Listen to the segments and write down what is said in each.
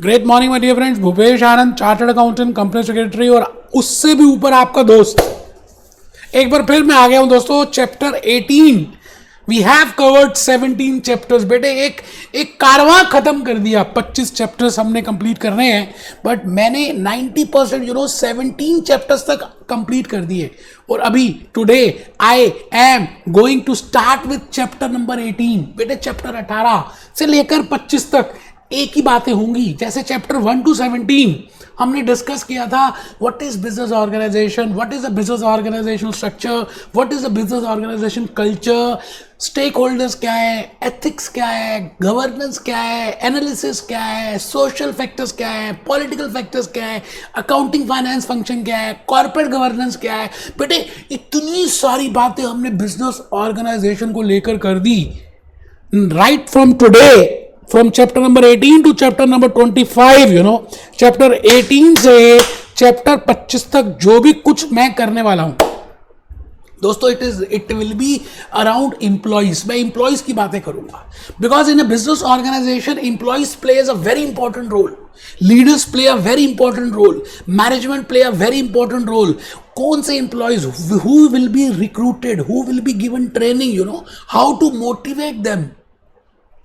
Great morning my dear friends, Bhupesh Anand, chartered accountant, company secretary और उससे भी ऊपर आपका दोस्त। एक बार फिर मैं आ गया हूं दोस्तों। Chapter 18 we have covered 17 chapters. बेटे एक कारवां खत्म कर दिया। 25 चैप्टर्स हमने कंप्लीट करने हैं, बट मैंने 90% 17 चैप्टर्स तक कंप्लीट कर दिए। और अभी today I am going to start with chapter number 18। बेटे चैप्टर 18 से लेकर 25 तक एक ही बातें होंगी। जैसे चैप्टर 1 to 17 हमने डिस्कस किया था, what is business organisation, what is a business organisation structure, what is a business organisation culture, stakeholders क्या है, एथिक्स क्या है, गवर्नेंस क्या है, एनालिसिस क्या है, सोशल फैक्टर्स क्या है, पॉलिटिकल फैक्टर्स क्या है, अकाउंटिंग फाइनेंस फंक्शन क्या है, कॉर्पोरेट गवर्नेंस क्या है। बेटे इतनी सारी बातें हमने बिजनेस ऑर्गेनाइजेशन को लेकर कर दी। Right from today, from chapter number 18 to chapter number 25, chapter 18 से chapter 25 तक जो भी कुछ मैं करने वाला हूं दोस्तों, it will be around employees. मैं एम्प्लॉइज की बातें करूंगा, because in a business organisation employees plays a very important role, leaders play a very important role, management play a very important role. कौन से employees, who will be recruited, who will be given training, how to motivate them.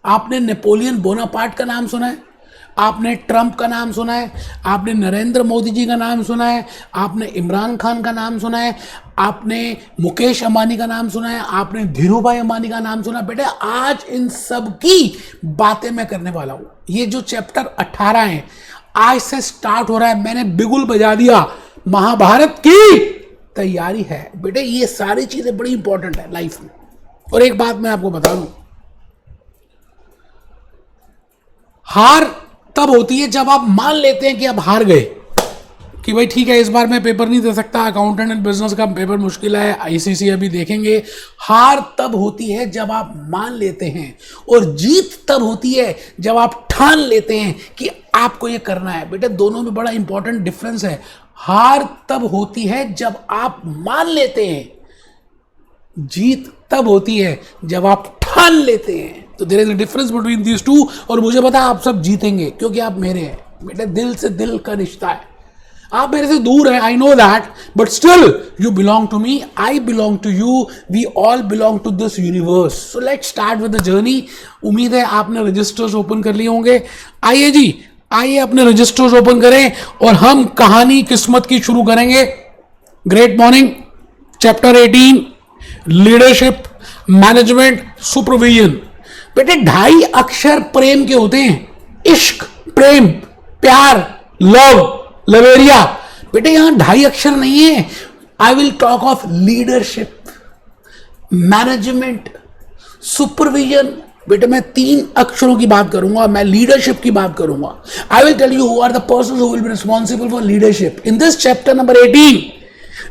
आपने Napoleon Bonaparte का नाम सुना है, आपने Trump का नाम सुना है, आपने नरेंद्र मोदी जी का नाम सुना है, आपने इमरान खान का नाम सुना है, आपने मुकेश अंबानी का नाम सुना है, आपने धीरूभाई अंबानी का नाम सुना है। बेटे आज इन सब की बातें मैं करने वाला हूं। ये जो चैप्टर 18 है आज से स्टार्ट हो रहा है। मैंने बिगुल बजा दिया, महाभारत की तैयारी है। बेटे ये सारी चीजें बड़ी इंपॉर्टेंट है लाइफ में। और एक बात मैं आपको बता दूं, हार तब होती है जब आप मान लेते हैं कि आप हार गए, कि भाई ठीक है इस बार मैं पेपर नहीं दे सकता, अकाउंटेंट एंड बिजनेस का पेपर मुश्किल है, आईसीसी अभी देखेंगे। हार तब होती है जब आप मान लेते हैं, और जीत तब होती है जब आप ठान लेते हैं कि आपको ये करना है। बेटे दोनों में बड़ा इंपॉर्टेंट डिफरेंस है। हार तब होती है जब आप मान लेते हैं, जीत तब होती है जब आप ठान लेते हैं। तो there is a difference between these two. और मुझे पता है आप सब जीतेंगे क्योंकि आप मेरे हैं। बेटे दिल से दिल का रिश्ता है। आप मेरे से दूर हैं, I know that, but still you belong to me, I belong to you, we all belong to this universe. So let's start with the journey. उम्मीद है आपने रजिस्टर्स ओपन कर लिए होंगे। आइए जी, आइए अपने रजिस्टर्स ओपन करें और हम कहानी किस्मत की शुरू करेंगे। Great morning, chapter 18 leadership, management, supervision. बेटे 2.5 अक्षर प्रेम के होते हैं। इश्क, प्रेम, प्यार, लव, लवेरिया। बेटे यहां 2.5 अक्षर नहीं है। I will talk of leadership, management, supervision. बेटे मैं 3 अक्षरों की बात करूंगा, मैं लीडरशिप की बात करूंगा। I will tell you who are the person who will be responsible for leadership in this chapter number 18।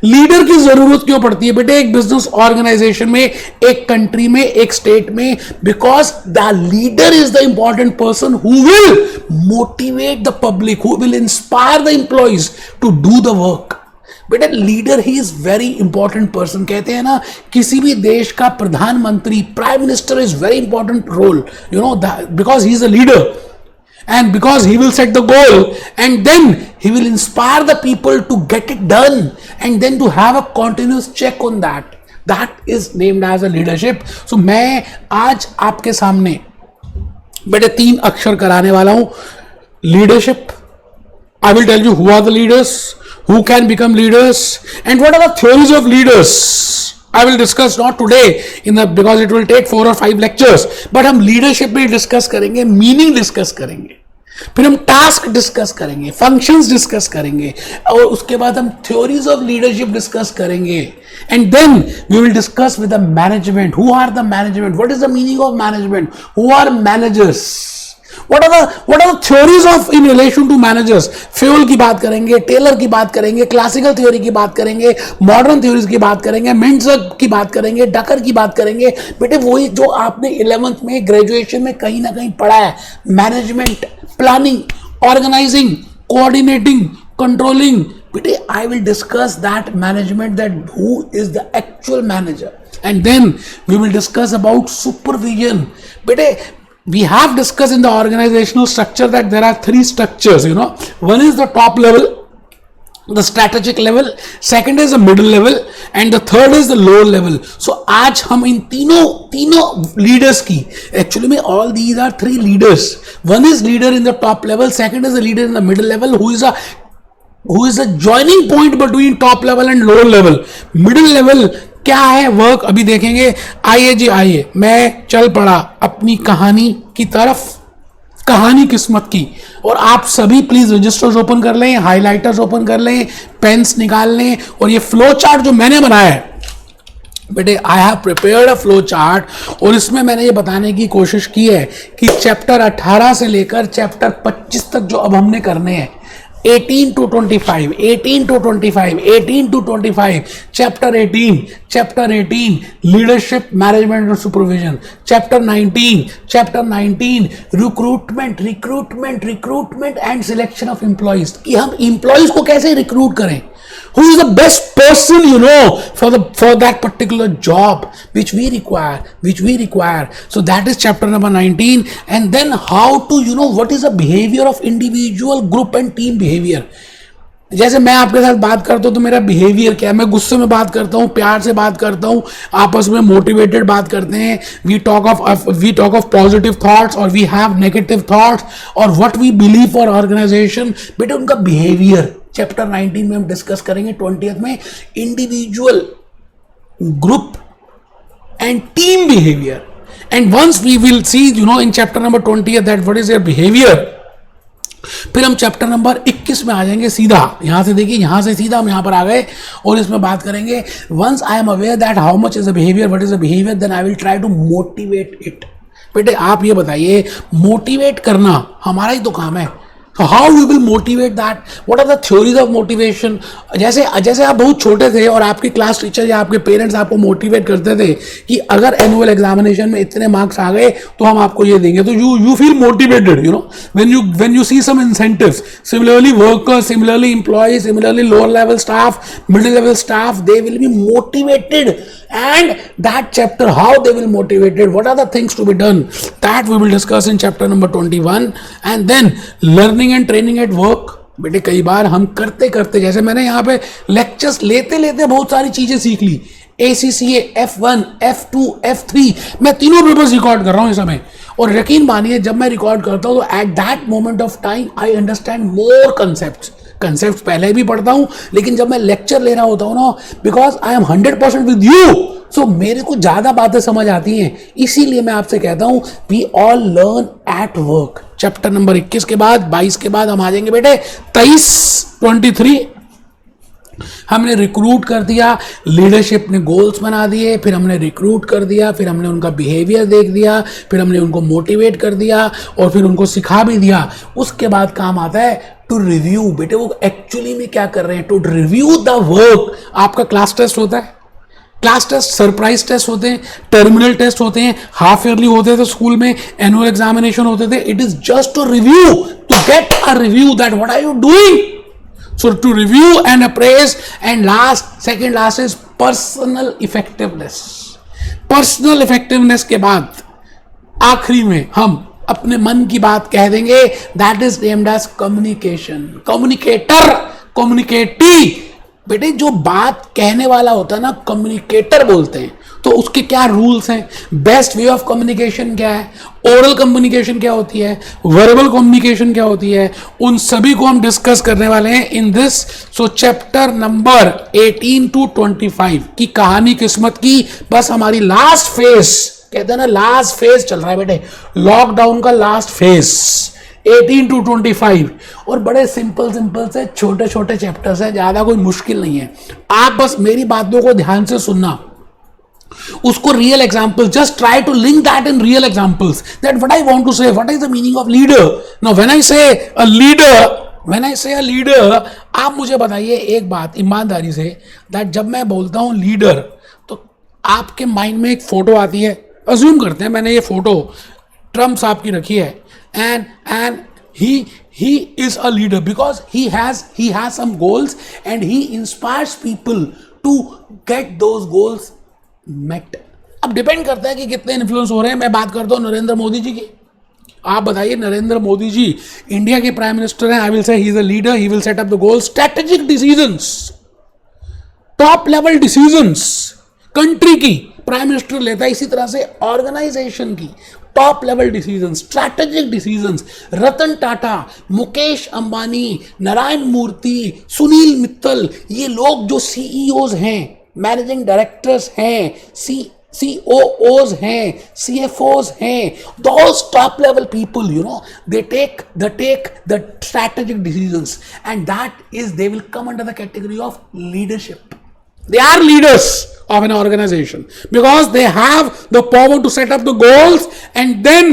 लीडर की जरूरत क्यों पड़ती है बेटे एक बिजनेस ऑर्गेनाइजेशन में, एक कंट्री में, एक स्टेट में? Because the leader is the important person who will motivate the public, who will inspire the employees to do the work. बेटे leader he is very important person. कहते हैं ना, किसी भी देश का प्रधानमंत्री, prime minister is very important role, because he is a leader. And because he will set the goal, and then he will inspire the people to get it done, and then to have a continuous check on that. That is named as a leadership. So मैं आज आपके सामने बेटे 3 अक्षर कराने वाला हूं। Leadership. I will tell you who are the leaders, who can become leaders, and what are the theories of leaders. I will discuss not today because it will take 4 or 5 lectures, but हम leadership में discuss करेंगे, meaning discuss करेंगे, फिर हम task discuss करेंगे, functions discuss करेंगे, और उसके बाद हम थ्योरीज ऑफ लीडरशिप डिस्कस करेंगे, and then we will discuss with the management, who are the management, what is the meaning of management, who are managers, What are the theories of in relation to managers? Fuel की बात करेंगे, Taylor की बात करेंगे, classical theory की बात करेंगे, modern theories की बात करेंगे, मिंट्जर की बात करेंगे, डकर की बात करेंगे। बेटे वही जो आपने 11th में, ग्रेजुएशन में कहीं ना कहीं पढ़ा है। Management, planning, organising, coordinating, controlling. बेटे I will discuss that management, that who is the actual manager, and then we will discuss about supervision. बेटे we have discussed in the organizational structure that there are three structures, you know. One is the top level, the strategic level, second is the middle level, and the third is the lower level. So आज हम इन तीनों leaders की, actually में all these are three leaders. One is leader in the top level, second is the leader in the middle level, who is a joining point between top level and lower level. Middle level क्या है, work अभी देखेंगे. आइए जी आइए, मैं चल पड़ा अपनी कहानी की तरफ, कहानी किस्मत की. और आप सभी प्लीज रजिस्टर्स ओपन कर लें, हाइलाइटर्स ओपन कर लें, पेन्स निकाल लें, और ये फ्लो चार्ट जो मैंने बनाया है बेटे, I have prepared a flow chart, और इसमें मैंने ये बताने की कोशिश की है कि चैप्टर 18 से लेकर चैप्टर 25 तक जो अब हमने करने हैं, 18 to 25, 18 to 25, 18 to 25, chapter 18, leadership, management and supervision, chapter 19, recruitment and selection of employees, कि हम employees को कैसे recruit करें, who is the best person, you know, for that particular job which we require. So that is chapter number 19. And then how to, you know, what is the behavior of individual, group and team behavior. जैसे मैं आपके साथ बात करता हूं तो मेरा behaviour क्या है, मैं गुस्से में बात करता हूं, प्यार से बात करता हूं, आपस में मोटिवेटेड बात करते हैं, we talk of positive thoughts और वी हैव नेगेटिव थॉट्स, और what we believe for organisation. बेटे उनका बिहेवियर चैप्टर 19 में हम डिस्कस करेंगे. 20th में individual, group and team behaviour. And once we will see, you know, in chapter number 20 that what is your behaviour, फिर हम chapter number 21 में आ जाएंगे सीधा. यहां से देखिए, यहां से सीधा हम यहां पर आ गए और इसमें बात करेंगे. Once I am aware that how much is the behaviour, what is the behaviour, then I will try to motivate it. बेटे आप ये बताइए, मोटिवेट करना हमारा ही तो काम है. How we will motivate that, what are the theories of motivation. जैसे आप बहुत छोटे थे और आपके क्लास टीचर या आपके पेरेंट्स आपको मोटिवेट करते थे कि अगर एनुअल एग्जामिनेशन में इतने मार्क्स आ गए तो हम आपको ये देंगे, तो you feel motivated, you know, when you see some incentives. Similarly workers, similarly employees, similarly lower level staff, middle level staff, they will be motivated. And that chapter, how they will motivated, what are the things to be done, that we will discuss in chapter number 21. And then learning and training at work. बेटे कई बार हम करते करते, जैसे मैंने यहाँ पे lectures लेते लेते बहुत सारी चीजें सीख ली. ACCA, F1, F2, F3, मैं तीनों पेपर्स रिकॉर्ड कर रहा हूँ इस समय, और यकीन मानिए जब मैं रिकॉर्ड करता हूँ तो at that moment of time I understand more concept पहले भी पढ़ता हूं, लेकिन जब मैं लेक्चर ले रहा होता हूं ना, because I am 100% with you, so मेरे को ज्यादा बातें समझ आती हैं. इसीलिए मैं आपसे कहता हूं, we all learn at work. Chapter number 21 के बाद 22 के बाद हम आ जाएंगे बेटे 23 हमने रिक्रूट कर दिया, लीडरशिप ने गोल्स बना दिए, फिर हमने रिक्रूट कर दिया, फिर हमने उनका बिहेवियर देख दिया, फिर हमने उनको मोटिवेट कर दिया और फिर उनको सिखा भी दिया. उसके बाद काम आता है टू रिव्यू. बेटे वो एक्चुअली में क्या कर रहे हैं, टू रिव्यू द वर्क. आपका क्लास टेस्ट होता है, क्लास टेस्ट, सरप्राइज टेस्ट होते हैं, टर्मिनल टेस्ट होते हैं, हाफ ईयरली होते थे स्कूल में, एनुअल एग्जामिनेशन होते थे. It is just to review, to get a review that what are you doing. So to review and appraise, and second last is personal effectiveness. Personal effectiveness के बाद आखिरी में हम अपने मन की बात कह देंगे. That is named as communication. Communicator, communicatee. बेटे जो बात कहने वाला होता है ना, कम्युनिकेटर बोलते हैं. तो उसके क्या रूल्स हैं, बेस्ट वे ऑफ कम्युनिकेशन क्या है, ओरल कम्युनिकेशन क्या होती है, वर्बल कम्युनिकेशन क्या होती है, उन सभी को हम डिस्कस करने वाले हैं in this. So chapter number 18 to 25 की कहानी किस्मत की बस हमारी लास्ट फेज, कहते हैं ना लास्ट फेज चल रहा है बेटे, लॉकडाउन का लास्ट फेज 18 to 25. और बड़े सिंपल से छोटे छोटे चैप्टर्स हैं, ज्यादा कोई मुश्किल नहीं है. आप बस मेरी बातों को ध्यान से सुनना, उसको real example, just try to link that in real examples, that what I want to say, what is the meaning of leader. Now when I say a leader, आप मुझे बताइए एक बात ईमानदारी से, दैट जब मैं बोलता हूं लीडर तो आपके माइंड में एक फोटो आती है. अज्यूम करते हैं मैंने ये फोटो ट्रम्प साहब की रखी है, and he is a leader because he has some goals and he inspires people to get those goals met. अब डिपेंड करता है कि कितने इन्फ्लुएंस हो रहे हैं. मैं बात करता हूँ नरेंद्र मोदी जी की, आप बताइए, नरेंद्र मोदी जी इंडिया के प्राइम मिनिस्टर हैं, I will say he is a leader, he will set up the goal, strategic decisions, top level decisions country की प्राइम मिनिस्टर लेता है, इसी तरह से ऑर्गेनाइजेशन की top level decisions, strategic decisions, Ratan Tata, Mukesh Ambani, Narayan Murthy, Sunil Mittal, ये लोग जो सीईओज हैं, मैनेजिंग डायरेक्टर्स हैं, COOs हैं, CFOs हैं, those top level people, you know, they take the strategic decisions, and that is, they will come under the category of leadership. They are leaders of an organization because they have the power to set up the goals and then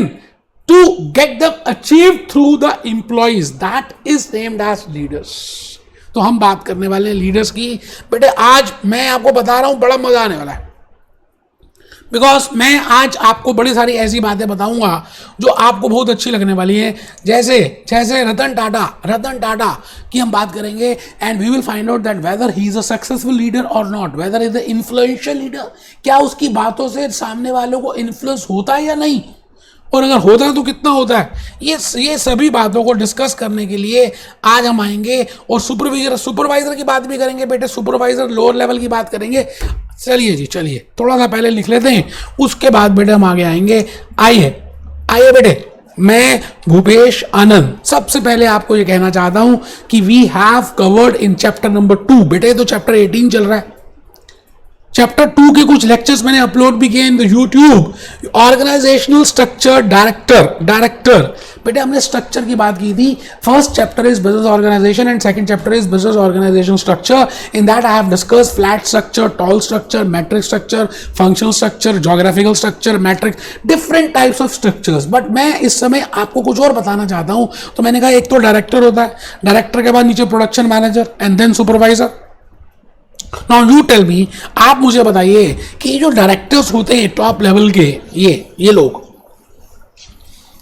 to get them achieved through the employees. That is named as leaders. तो हम बात करने वाले हैं leaders की। बेटे आज मैं आपको बता रहा हूं, बड़ा मजा आने वाला है, बिकॉज मैं आज आपको बड़ी सारी ऐसी बातें बताऊंगा जो आपको बहुत अच्छी लगने वाली है। जैसे रतन टाटा की हम बात करेंगे, and we will find out that whether he is a successful leader और not, whether is a influential leader, क्या उसकी बातों से सामने वालों को इन्फ्लुएंस होता है या नहीं, और अगर होता है तो कितना होता है। ये सभी बातों को डिस्कस करने के लिए आज हम आएंगे, और सुपरवाइजर की बात भी करेंगे बेटे, सुपरवाइजर लोअर लेवल की बात करेंगे। चलिए थोड़ा सा पहले लिख लेते हैं, उसके बाद बेटे हम आगे आएंगे। आइए बेटे, मैं भूपेश आनंद सबसे पहले आपको ये कहना चाहता हूं कि we have covered in chapter number 2, बेटे तो चैप्टर 18 चल रहा है, चैप्टर 2 के कुछ लेक्चर्स मैंने अपलोड भी किए in the YouTube. Organisational structure director बेटे हमने स्ट्रक्चर की बात की थी। First chapter is business organisation and second chapter is business organisation structure. In that I have discussed flat structure, tall structure, matrix structure, functional structure, geographical structure, matrix, different types of structures. But मैं इस समय आपको कुछ और बताना चाहता हूं। तो मैंने कहा एक तो डायरेक्टर होता है, डायरेक्टर के बाद नीचे production manager and then supervisor. Now you tell me, आप मुझे बताइए कि जो डायरेक्टर्स होते हैं टॉप लेवल के, ये लोग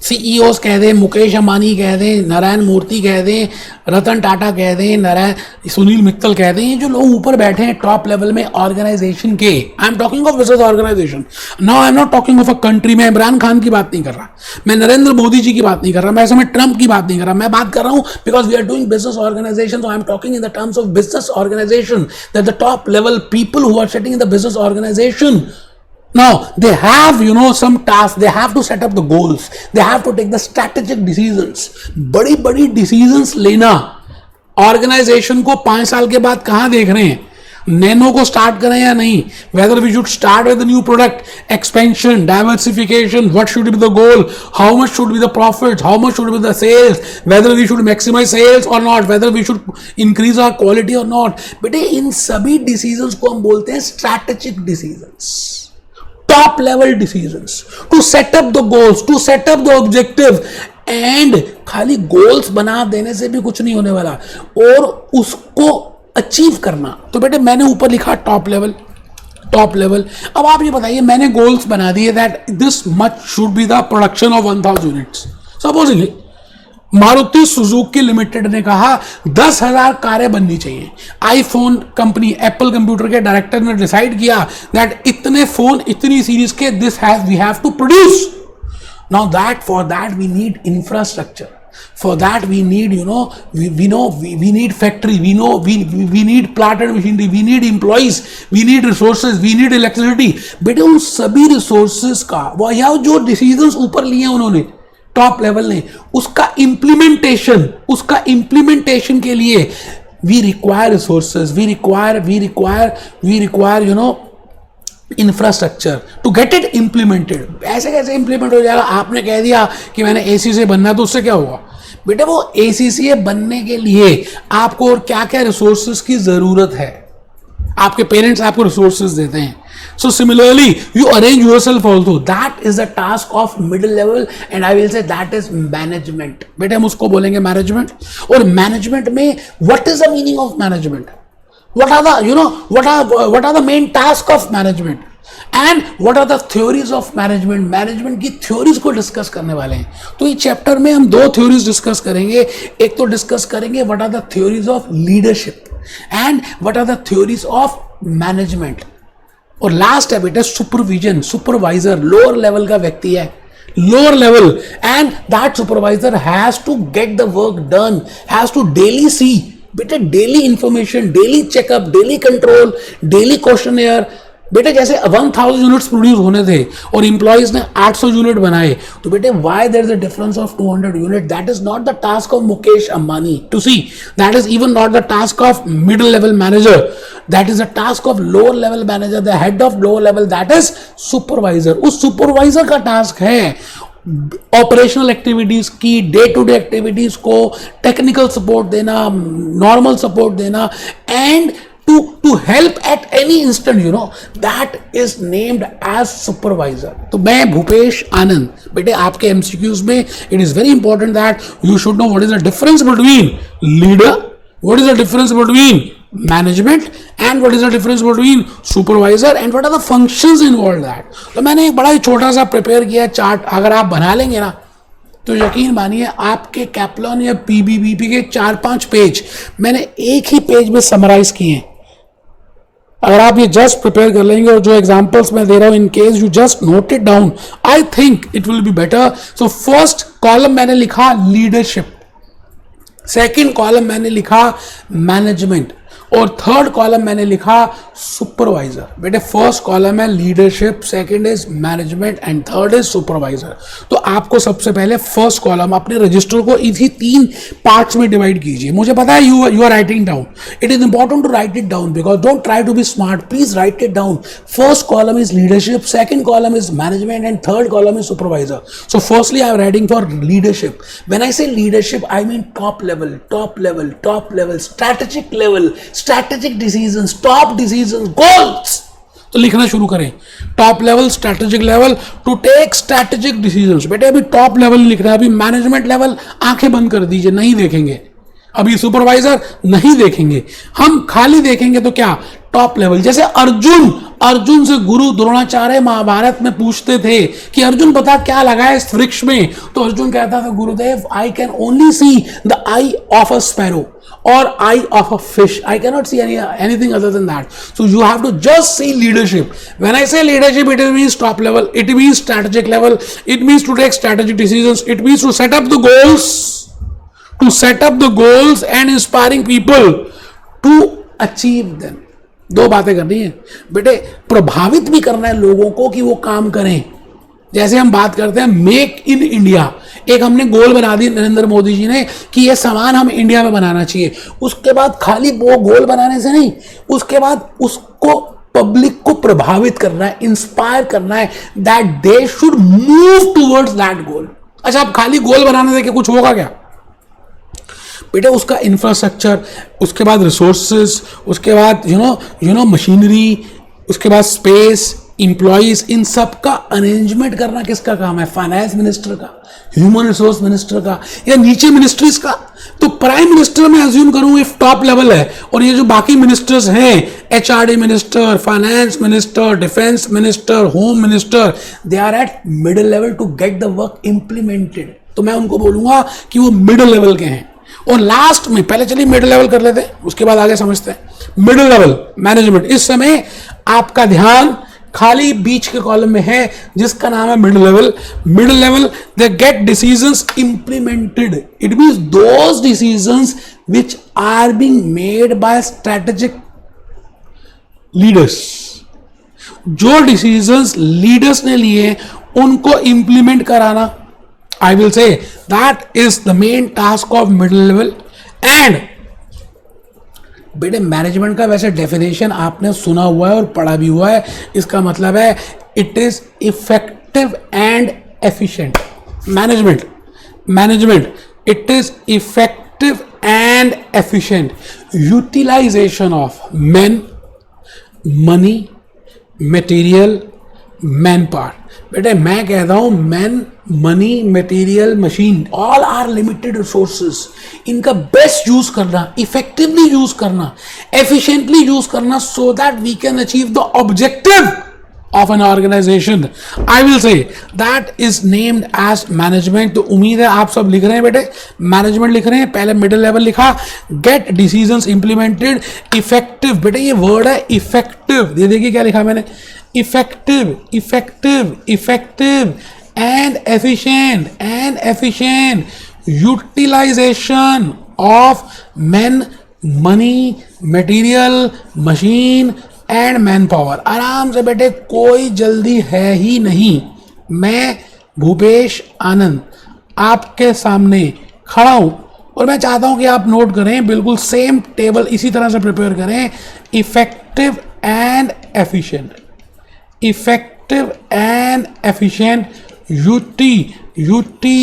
सीईओज कह दें, मुकेश अंबानी कह दें, नारायण मूर्ति कह दें, रतन टाटा कह दें, सुनील मित्तल कह दें, ये जो लोग ऊपर बैठे हैं टॉप लेवल में ऑर्गेनाइजेशन के, I am talking of business organisation, now I am not talking of a country. मैं इमरान खान की बात नहीं कर रहा, मैं नरेंद्र मोदी जी की बात नहीं कर रहा, मैं ऐसे में ट्रंप की बात नहीं कर रहा, मैं बात कर रहा हूं because we are doing business organisation, so I am talking in the terms of business organisation, that the top level people who are sitting in the business organisation, now they have some tasks, they have to set up the goals, they have to take the strategic decisions, बड़ी decisions लेना। Organisation को 5 साल के बाद कहां देख रहे हैं, नैनो को स्टार्ट करें या नहीं, whether we should start with new product, expansion, diversification, what should be the goal, how much should be the profit, how much should be the sales, whether we should maximise sales और not, whether we should increase our quality और not. बेटे इन सभी decisions को हम बोलते हैं strategic decisions, top level decisions to set up the goals, to set up the objective, and खाली goals बना देने से भी कुछ नहीं होने वाला, और उसको अचीव करना। तो बेटे मैंने ऊपर लिखा टॉप लेवल। अब आप ये बताइए, मैंने गोल्स बना दिए that this much should be the production of 1000 units. Supposingly Maruti Suzuki limited ने कहा 10,000 कारें बननी चाहिए। आईफोन कंपनी, एप्पल कंप्यूटर के डायरेक्टर ने डिसाइड किया दैट इतने फोन, इतनी सीरीज के we have to produce. Now that for that we need infrastructure, for that we need we need factory, we need plant and machinery, we need employees, we need resources, we need electricity। बेटे उन सभी resources का वह जो decisions ऊपर लिए उन्होंने top level ने, उसका इंप्लीमेंटेशन के लिए we require resources, we require infrastructure to get it implemented. ऐसे कैसे इंप्लीमेंट हो जाएगा? आपने कह दिया कि मैंने एसीसी बनना है, तो उससे क्या होगा बेटे? वो एसीसी बनने के लिए आपको और क्या क्या रिसोर्सेज की जरूरत है? आपके पेरेंट्स आपको रिसोर्सेज देते हैं। So similarly, you arrange yourself also. That is the task of middle level, and I will say that is management. बेटे हम उसको बोलेंगे मैनेजमेंट। और मैनेजमेंट में what is the meaning of management? What are the what are the main tasks of management? And what are the theories of management? Management की theories को discuss करने वाले हैं। तो इस चैप्टर में हम 2 थ्योरीज डिस्कस करेंगे। एक तो डिस्कस करेंगे what are the theories of leadership and what are the theories of management। और लास्ट है बेटा सुपरविजन, सुपरवाइजर, लोअर लेवल का व्यक्ति है, lower level, and that supervisor has to get the work done, has to daily see, बेटे daily information, daily checkup, daily control, daily questionnaire. बेटे जैसे 1000 units produce होने थे और इंप्लॉइज ने 800 यूनिट बनाए, तो बेटे why there is a difference of 200 unit? That is not the task of Mukesh Ambani to see, that is even not the task of middle level manager, that is the task of lower level manager, the head of lower level, that is supervisor. उस supervisor का task है operational activities की, day to day activities को technical support देना, normal support देना, and to help at any instant, you know, that is named as supervisor. तो मैं भूपेश आनंद, बेटे आपके MCQs में it is very important that you should know what is the difference between leader, what is the difference between management, and what is the difference between supervisor, and what are the functions involved that. तो मैंने एक बड़ा ही छोटा सा prepare किया chart, अगर आप बना लेंगे ना तो यकीन मानिए आपके कैप्लॉन या PBBP के 4-5 पेज मैंने एक ही पेज में समराइज किए हैं. अगर आप ये जस्ट प्रिपेयर कर लेंगे और जो एग्जांपल्स मैं दे रहा हूं in case you just note it down, I think it will be better. So first column मैंने लिखा लीडरशिप, सेकंड कॉलम मैंने लिखा मैनेजमेंट, और थर्ड कॉलम मैंने लिखा सुपरवाइजर. बेटे फर्स्ट कॉलम है leadership, second is management, and third is supervisor. तो आपको सबसे पहले फर्स्ट कॉलम अपने रजिस्टर को इसी 3 पार्ट्स में डिवाइड कीजिए. मुझे पता है you are writing down, it is important to write it down because don't try to be smart, please write it down. First column is leadership, second column is management, and third column is supervisor. So firstly I am writing for leadership. When I say leadership I mean top level, strategic decisions, top decisions, goals. तो लिखना शुरू करें top level, strategic level, to take strategic decisions. बेटे अभी top level लिख रहा है, अभी मैनेजमेंट लेवल आंखें बंद कर दीजिए, नहीं देखेंगे. अभी सुपरवाइजर नहीं देखेंगे, हम खाली देखेंगे तो क्या टॉप लेवल. जैसे अर्जुन से गुरु द्रोणाचार्य महाभारत में पूछते थे कि अर्जुन बता क्या लगा है इस वृक्ष में, तो अर्जुन कहता था गुरुदेव I can only see the I of a sparrow or eye of a fish. I cannot see anything other than that. So you have to just see leadership. When I say leadership, it means top level, it means strategic level, it means to take strategic decisions, it means to set up the goals and inspiring people to achieve them. 2 बातें करनी है बेटे, प्रभावित भी करना है लोगों को कि वो काम करें. जैसे हम बात करते हैं मेक इन इंडिया, एक हमने गोल बना दी नरेंद्र मोदी जी ने कि ये सामान हम इंडिया में बनाना चाहिए. उसके बाद खाली वो गोल बनाने से नहीं, उसके बाद उसको पब्लिक को प्रभावित करना है, इंस्पायर करना है, that they should move towards that goal. अच्छा, आप खाली गोल बनाने से कुछ होगा क्या बेटे? उसका इंफ्रास्ट्रक्चर, उसके बाद रिसोर्सेज, उसके बाद यू नो मशीनरी, उसके बाद स्पेस, इंप्लॉइज, इन सब का अरेंजमेंट करना किसका काम है? फाइनेंस मिनिस्टर का, ह्यूमन रिसोर्स मिनिस्टर का, या नीचे मिनिस्ट्रीज का. तो प्राइम मिनिस्टर में अज्यूम करूं इफ टॉप लेवल है, और ये जो बाकी मिनिस्टर्स हैं, HRD minister, finance minister, defence minister, home minister, they are at middle level to get the work implemented. तो मैं उनको बोलूंगा कि वो मिडिल लेवल के हैं. और लास्ट में, पहले चलिए मिडिल लेवल कर लेते हैं, उसके बाद आगे समझते हैं. Middle level management. इस समय आपका ध्यान खाली बीच के कॉलम में है जिसका नाम है middle level. Middle level they get decisions implemented. It means those decisions which are being made by strategic leaders. जो डिसीजंस लीडर्स ने लिए उनको इंप्लीमेंट कराना, I will say that is the main task of middle level. And बेटे management का वैसे definition आपने सुना हुआ है और पढ़ा भी हुआ है. इसका मतलब है it is effective and efficient. Management it is effective and efficient utilisation of man, money, material, man power. बेटे मैं कहता हूं man, money, material, machine, all are limited resources. इनका बेस्ट यूज करना, इफेक्टिवली यूज करना, एफिशिएंटली यूज करना, so that we can achieve the objective of an organization. I will say that is named as management. तो उम्मीद है आप सब लिख रहे हैं बेटे, मैनेजमेंट लिख रहे हैं. पहले मिडिल लेवल लिखा, गेट डिसीजंस इंप्लीमेंटेड, इफेक्टिव. बेटे ये वर्ड है इफेक्टिव, ये देखिए क्या लिखा मैंने, effective, and efficient utilization of men, money, material, machine and man power. आराम से बेटे, कोई जल्दी है ही नहीं। मैं भूपेश आनंद आपके सामने खड़ा हूं और मैं चाहता हूं कि आप नोट करें, बिल्कुल सेम टेबल इसी तरह से प्रिपेयर करें। Effective and efficient, effective and efficient utilisation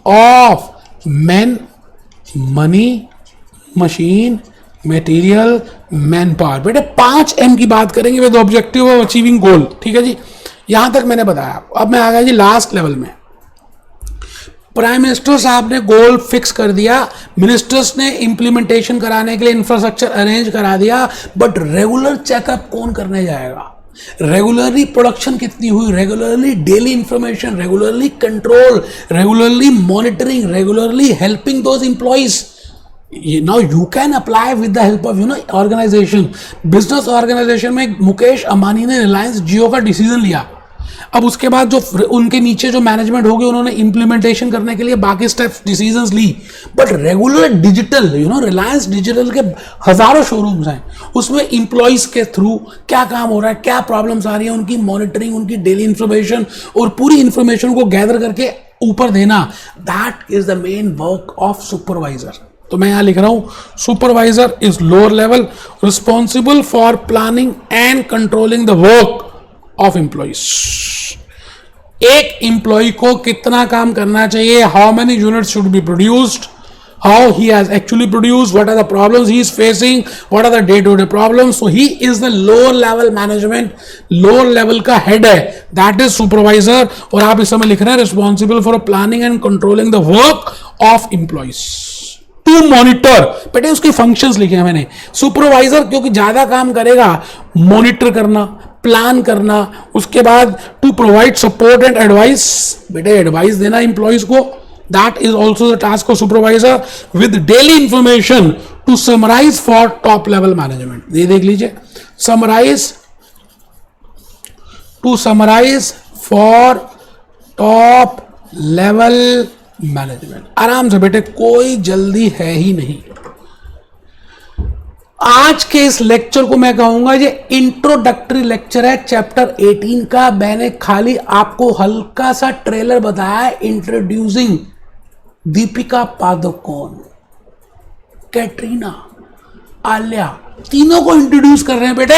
of man, money, machine, material, man power. बेटे 5M की बात करेंगे with objective of achieving goal. ठीक है जी, यहां तक मैंने बताया। अब मैं आ गया जी लास्ट लेवल में। प्राइम मिनिस्टर साहब ने गोल फिक्स कर दिया, मिनिस्टर्स ने इंप्लीमेंटेशन कराने के लिए इंफ्रास्ट्रक्चर अरेंज करा दिया, बट रेगुलर चेकअप कौन करने जाएगा? रेगुलरली प्रोडक्शन कितनी हुई, regularly daily information, regularly control, regularly monitoring, regularly helping those employees. Now you can apply with the help of organization, business organization में मुकेश अंबानी ने रिलायंस जियो का डिसीजन लिया। अब उसके बाद जो उनके नीचे जो मैनेजमेंट होगी उन्होंने इंप्लीमेंटेशन करने के लिए बाकी स्टेप्स डिसीजंस ली। But regular digital, Reliance digital के हजारों शोरूम्स हैं, उसमें इंप्लॉइज के थ्रू क्या काम हो रहा है, क्या प्रॉब्लम्स आ रही है, उनकी मॉनिटरिंग, उनकी डेली इंफॉर्मेशन और पूरी इंफॉर्मेशन को गैदर करके ऊपर देना। That is the main work of supervisor. तो मैं यहां लिख रहा हूं, supervisor is lower level responsible for planning and controlling the work of employees. एक एम्प्लॉय को कितना काम करना चाहिए, how many units should be produced, how he has actually produced, what are the problems he is facing, what are the day to day problems. So he is the lower level management, lower level का head है, that is supervisor. और आप इस समय लिख रहे हैं responsible for planning and controlling the work of employees. To monitor, बेटे उसके फंक्शंस लिखे हैं मैंने। सुपरवाइजर क्योंकि ज्यादा काम करेगा, मॉनिटर करना, प्लान करना, उसके बाद to provide support and advice, बेटे एडवाइस देना एम्प्लॉइज को, that is also the task of supervisor with daily information to summarise for top level management. ये देख लीजिए, summarise, to summarise for top level management. आराम से बेटे, कोई जल्दी है ही नहीं। आज के इस लेक्चर को मैं कहूंगा ये इंट्रोडक्टरी लेक्चर है चैप्टर 18 का। मैंने खाली आपको हल्का सा ट्रेलर बताया है, इंट्रोड्यूसिंग दीपिका पादुकोण, कैटरीना, आलिया, तीनों को इंट्रोड्यूस कर रहे हैं बेटे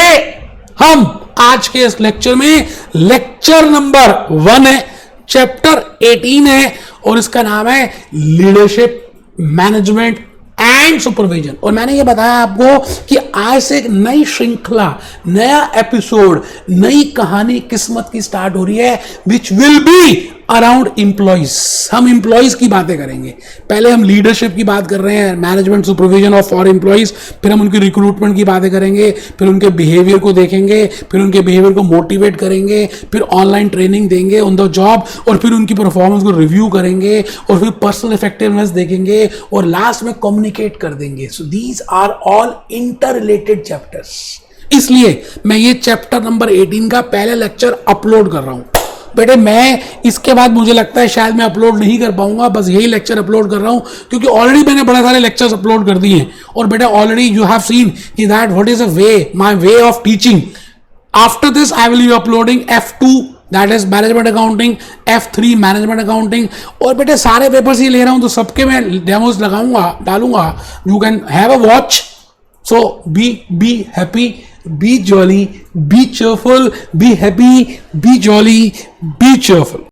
हम आज के इस लेक्चर में। लेक्चर नंबर 1 है, चैप्टर 18 है और इसका नाम है लीडरशिप, मैनेजमेंट एंड सुपरविजन। और मैंने ये बताया आपको कि आज से एक नई श्रृंखला, नया एपिसोड, नई कहानी किस्मत की स्टार्ट हो रही है, which will be around employees. हम एम्प्लॉइज की बातें करेंगे। पहले हम लीडरशिप की बात कर रहे हैं, management, supervision of for employees, फिर हम उनकी रिक्रूटमेंट की बातें करेंगे, फिर उनके बिहेवियर को देखेंगे, फिर उनके बिहेवियर को मोटिवेट करेंगे, फिर ऑनलाइन ट्रेनिंग देंगे ऑन द जॉब, और फिर उनकी परफॉर्मेंस को रिव्यू करेंगे, और फिर पर्सनल इफेक्टिवनेस देखेंगे, और लास्ट में कम्युनिकेट कर देंगे। So these are all inter related chapters. इसलिए मैं ये चैप्टर नंबर 18 का पहले लेक्चर अपलोड कर रहा हूं बेटे। मैं इसके बाद मुझे लगता है शायद मैं अपलोड नहीं कर पाऊंगा, बस यही लेक्चर अपलोड कर रहा हूं क्योंकि ऑलरेडी मैंने बड़े सारे लेक्चर्स अपलोड कर दिए हैं। और बेटा ऑलरेडी यू हैव सीन कि that what is a way, my way of teaching. After this I will be uploading F2, that is management accounting, F3 management accounting. और बेटे सारे पेपर्स ही ले रहा हूं तो सबके मैं डेमोज लगाऊंगा, डालूंगा। You can have a watch. So be happy, be jolly, be cheerful, be happy, be jolly, be cheerful.